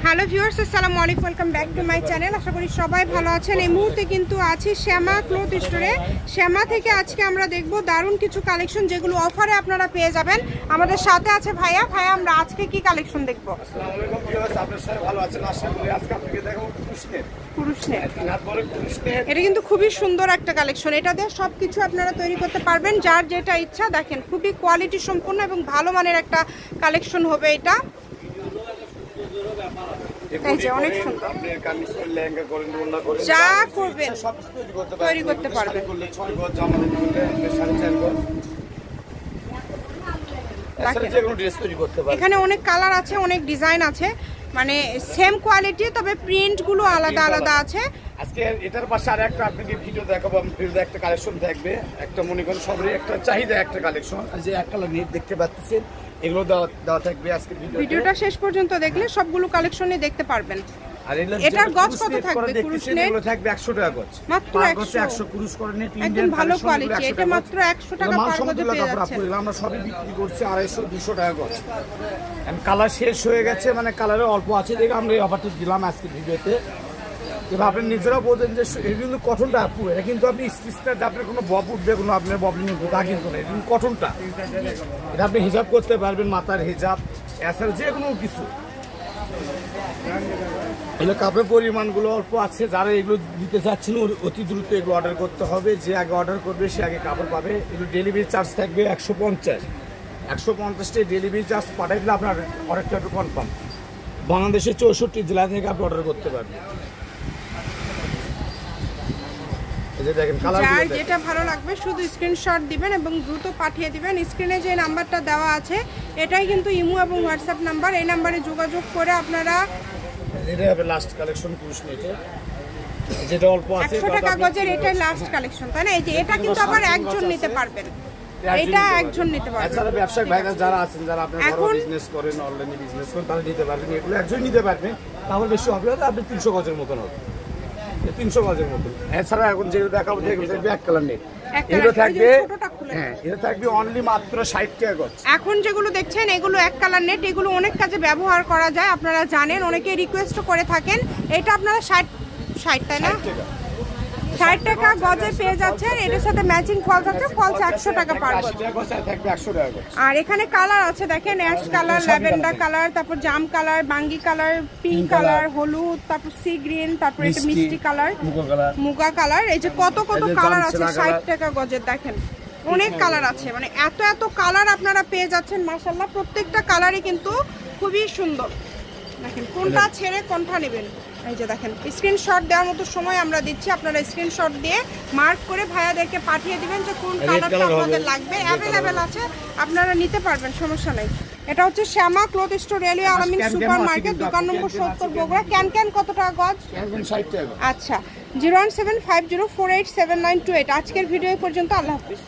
Hello viewers, আসসালামু আলাইকুম, welcome back to my channel. আশা করি সবাই ভালো আছেন। এই মুহূর্তে কিন্তু আছি শ্যামা ক্লথ স্টোরে। শ্যামা থেকে আজকে আমরা দেখব দারুণ কিছু কালেকশন যেগুলো অফারে আপনারা পেয়ে যাবেন। আমাদের সাথে আছে ভাইয়া। আমরা আজকে কি কালেকশন দেখব? আসসালামু আলাইকুম ভিউয়ার্স, আপনারা সবাই ভালো আছেন আশা করি। আজকে আপনাদের দেখাবো পুরুষদের। এটা কিন্তু খুবই সুন্দর একটা কালেকশন। এটা দিয়ে সবকিছু আপনারা তৈরি করতে পারবেন, যার যেটা ইচ্ছা। দেখেন, খুবই কোয়ালিটি সম্পন্ন এবং ভালো মানের একটা কালেকশন হবে এটা। অনেক সুন্দর, যা করবেন তৈরি করতে পারবেন। এখানে অনেক কালার আছে, অনেক ডিজাইন আছে, মানে সেম কোয়ালিটি, তবে প্রিন্ট গুলো আলাদা আলাদা আছে। আজকে এটার পাশে আর একটা আপনাকে ভিডিও দেখাবো। ভিডিওতে একটা কালেকশন থাকবে, একটা মনে করেন সবারই একটা চাহিদা একটা কালেকশন, যে এক কালার নেট দেখতে পাচ্ছেন, এগুলো দেওয়া থাকবে আজকে ভিডিওটা শেষ পর্যন্ত দেখলে সবগুলো কালেকশনই দেখতে পারবেন। আর এটার গজ কত থাকবে? পুরুষ নেট এগুলো থাকবে 100 টাকা গজ, মাত্র 100 পুরুষ করে নেট, একদম ভালো কোয়ালিটি। এটা মাত্র 100 টাকা পার গজে পেয়ে যাচ্ছেন। আমরা সবই বিক্রি করছি 250-200 টাকা গজ। এন্ড কালার শেষ হয়ে গেছে, মানে কালারে অল্প আছে দেখে আমরা এই অফারটা দিলাম আজকে ভিডিওতে। এবার আপনি নিজেরাও বোঝেন যে এটা কিন্তু কটনটা আপু, এটা কিন্তু আপনি স্টিচটা আপনার কোনো বব উঠবে, কোনো আপনার ববলিং উঠবে তা কিন্তু না, এটা কিন্তু কটনটা। এটা আপনি হিজাব করতে পারবেন, মাথার হিজাব, এছাড়া যে কোনো কিছু। এগুলো কাপড়ের পরিমাণগুলো অল্প আছে, যারা এগুলো দিতে চাচ্ছেন অতি দ্রুত এগুলো অর্ডার করতে হবে। যে আগে অর্ডার করবে সে আগে কাপড় পাবে। এগুলো ডেলিভারি চার্জ থাকবে 150 ডেলিভারি চার্জ পাঠাই দিলে আপনার অর্ডারটা একটু কনফার্ম। বাংলাদেশের 64 জেলা থেকে আপনি অর্ডার করতে পারবেন। যার যেটা ভালো লাগবে শুধু স্ক্রিনশট দিবেন এবং দ্রুত পাঠিয়ে দিবেন। স্ক্রিনে যে নাম্বারটা দেওয়া আছে এটাই কিন্তু ইমো এবং হোয়াটসঅ্যাপ নাম্বার। এই নাম্বারে যোগাযোগ করে আপনারা এটা হবে লাস্ট কালেকশন পুরুষ নেটে, যেটা অল্প আছে 100 টাকা গজের। এটাই লাস্ট কালেকশন, তাই না? এই যে এটা কিন্তু আবার একজন নিতে পারবেন, এটা একজন নিতে পারবেন। এছাড়া ব্যবসায়িক ভাইরা যারা আছেন, যারা আপনার বড় বিজনেস করেন, অনলাইনে বিজনেস করেন, তারা নিতে পারবেন। এগুলো একজন নিতে পারবেন, তাহলে বেশি হবে, আপনি 300 গজের মতন হবে, 300 গজের মতন। এছাড়া এখন যেগুলো দেখাবো এক কালার নেট, এগুলো থাকবে, হ্যাঁ এটা থাকবে অনলি মাত্র 60 টাকা গজ। এখন যেগুলো দেখছেন এগুলো এক কালার নেট, এগুলো অনেক কাজে ব্যবহার করা যায়, আপনারা জানেন, অনেকে রিকোয়েস্ট করে থাকেন। এটা আপনারা 60 তাই না? 60 টাকা গজে পেয়ে যাচ্ছেন। এটার সাথে ম্যাচিং ফলস আছে, ফলস 100 টাকা পার গজ। আর এখানে কালার আছে দেখেন, অ্যাশ কালার, ল্যাভেন্ডার কালার, তারপর জাম কালার, বাঙ্গি কালার, পিঙ্ক কালার, হলুদ, তারপর সি গ্রিন, তারপর এটা মিষ্টি কালার, মুগা কালার। এই যে কত কত কালার আছে 60 টাকা গজের। দেখেন অনেক কালার আছে, মানে এত কালার আপনারা পেয়ে যাচ্ছেন। মাশাআল্লাহ, প্রত্যেকটা কালারই কিন্তু খুবই সুন্দর। দেখেন কোনটা ছেড়ে কোনটা নেবেন। এই যে দেখেন, স্ক্রিনশট দেওয়ার মতো সময় আমরা দিচ্ছি, আপনারা স্ক্রিনশট দিয়ে মার্ক করে ভাইয়াদেরকে পাঠিয়ে দিবেন যে কোন কালারটা আপনাদের লাগবে। অ্যাভেলেবেল আছে, আপনারা নিতে পারবেন, সমস্যা নাই। এটা হচ্ছে শ্যামা ক্লথ স্টোর, রেলওয়ে আলামিন সুপার মার্কেট, দোকান নম্বর 70 বগুড়া। ক্যান কত টাকা গজ? 60 টাকা। আচ্ছা, 01750487928। আজকের ভিডিও পর্যন্ত, আল্লাহ হাফিজ।